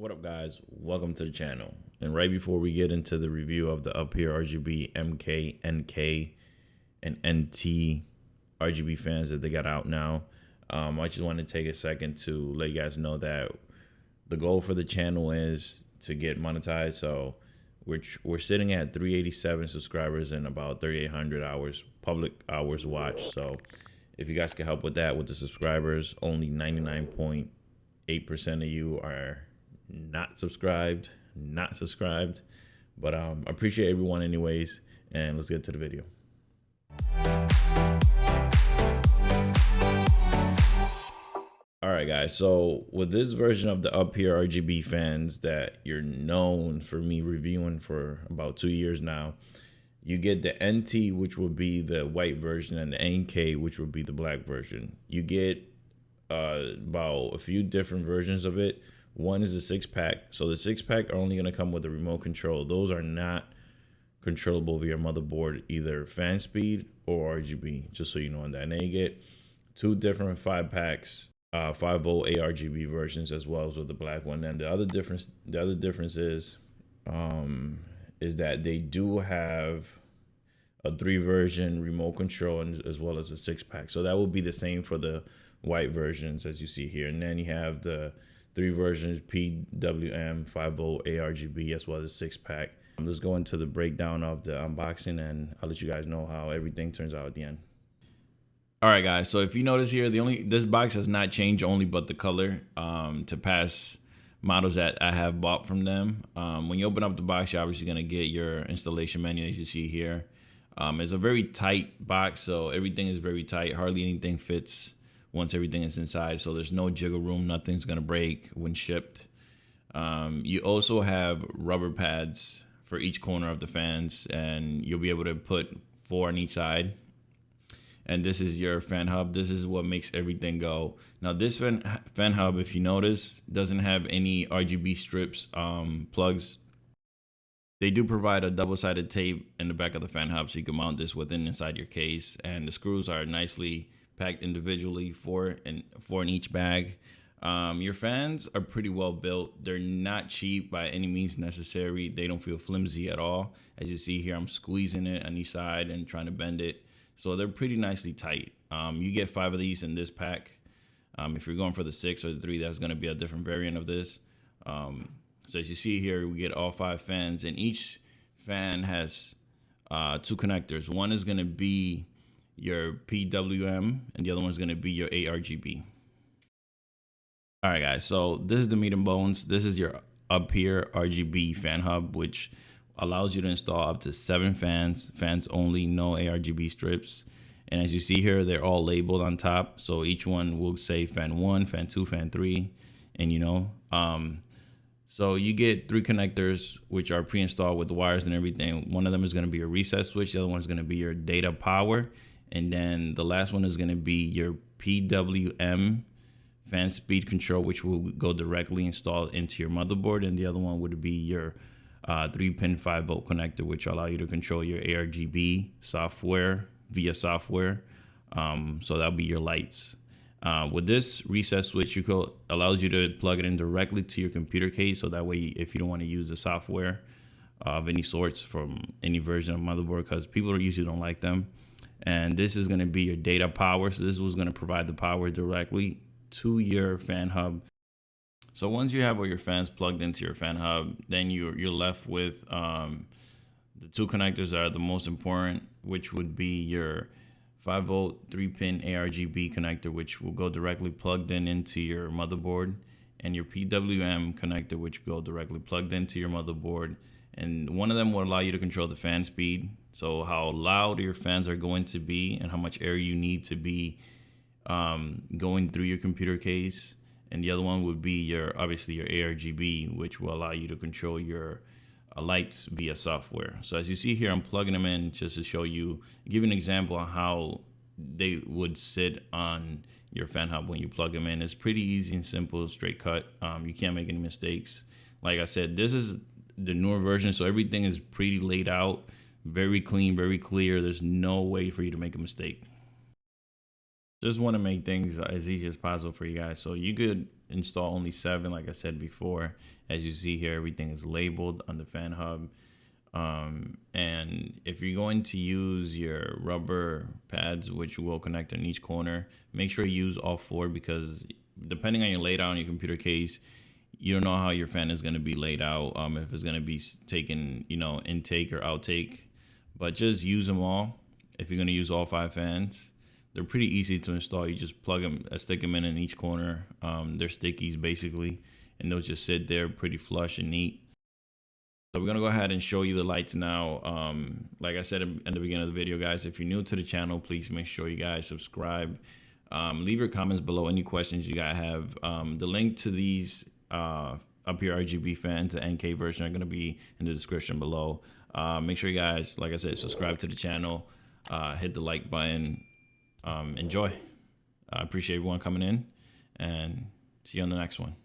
What up, guys? Welcome to the channel. And right before we get into the review of the UpHere RGB MK, NK, and NT RGB fans that they got out now, I just want to take a second to let you guys know that the goal for the channel is to get monetized. So we're sitting at 387 subscribers and about 3,800 hours, public hours watched. So if you guys can help with that, with the subscribers, only 99.8% of you are not subscribed, but I appreciate everyone anyways, and let's get to the video. All right, guys, so with this version of the UpHere RGB fans that you're known for me reviewing for about 2 years now, you get the NT, which will be the white version, and the NK, which will be the black version. You get about a few different versions of it. One is a 6-pack. So the 6-pack are only going to come with a remote control. Those are not controllable via motherboard, either fan speed or RGB, just so you know on that. And then you get 2 different 5-packs, 5-volt ARGB versions, as well as with the black one. And the other difference is that they do have a 3-version remote control and as well as a 6-pack. So that will be the same for the white versions as you see here. And then you have the 3 versions, PWM, 5-volt ARGB, as well as 6-pack. Let's go into the breakdown of the unboxing, and I'll let you guys know how everything turns out at the end. All right, guys, so if you notice here, this box has not changed, only but the color to past models that I have bought from them. When you open up the box, you're obviously gonna get your installation menu, as you see here. It's a very tight box, so everything is very tight. Hardly anything fits once everything is inside, so there's no jiggle room. Nothing's gonna break when shipped. You also have rubber pads for each corner of the fans, and you'll be able to put 4 on each side. And this is your fan hub. This is what makes everything go. Now this fan hub, if you notice, doesn't have any RGB strips, plugs. They do provide a double-sided tape in the back of the fan hub, so you can mount this inside your case, and the screws are nicely packed individually, 4 in each bag. Your fans are pretty well built. They're not cheap by any means necessary. They don't feel flimsy at all. As you see here, I'm squeezing it on each side and trying to bend it. So they're pretty nicely tight. You get 5 of these in this pack. If you're going for the 6 or the 3, that's gonna be a different variant of this. So as you see here, we get all 5 fans, and each fan has 2 connectors. One is gonna be your PWM, and the other one is gonna be your ARGB. All right, guys, so this is the meat and bones. This is your UpHere RGB fan hub, which allows you to install up to 7 fans only, no ARGB strips. And as you see here, they're all labeled on top. So each one will say fan 1, fan 2, fan 3, and so you get 3 connectors, which are pre-installed with the wires and everything. One of them is gonna be your reset switch. The other one is gonna be your data power. And then the last one is gonna be your PWM fan speed control, which will go directly installed into your motherboard. And the other one would be your 3-pin 5-volt connector, which will allow you to control your ARGB software via software. So that'll be your lights. With this reset switch, allows you to plug it in directly to your computer case. So that way, if you don't want to use the software of any sorts from any version of motherboard, because people usually don't like them. And this is going to be your data power. So this was going to provide the power directly to your fan hub. So once you have all your fans plugged into your fan hub, then you're left with the 2 connectors that are the most important, which would be your 5-volt 3-pin ARGB connector, which will go directly plugged into your motherboard, and your PWM connector, which will go directly plugged into your motherboard. And one of them will allow you to control the fan speed, so how loud your fans are going to be and how much air you need to be going through your computer case. And the other one would be obviously your ARGB, which will allow you to control your lights via software. So as you see here, I'm plugging them in just to show you, give an example on how they would sit on your fan hub when you plug them in. It's pretty easy and simple, straight cut. You can't make any mistakes. Like I said, this is the newer version, so everything is pretty laid out, very clean, very clear. There's no way for you to make a mistake. Just want to make things as easy as possible for you guys. So you could install only 7, like I said before. As you see here, everything is labeled on the fan hub. And if you're going to use your rubber pads, which will connect in each corner, make sure you use all 4, because depending on your layout on your computer case, you don't know how your fan is going to be laid out, if it's going to be taken, you know, intake or outtake. But just use them all. If you're going to use all 5 fans, they're pretty easy to install. You just plug them, stick them in each corner. They're stickies basically, and they'll just sit there pretty flush and neat. So we're gonna go ahead and show you the lights now. Like I said at the beginning of the video, guys, if you're new to the channel, please make sure you guys subscribe. Leave your comments below, any questions you guys have. The link to these UpHere RGB fans, the NK version, are gonna be in the description below. Make sure you guys, like I said, subscribe to the channel, hit the like button, enjoy. I appreciate everyone coming in, and see you on the next one.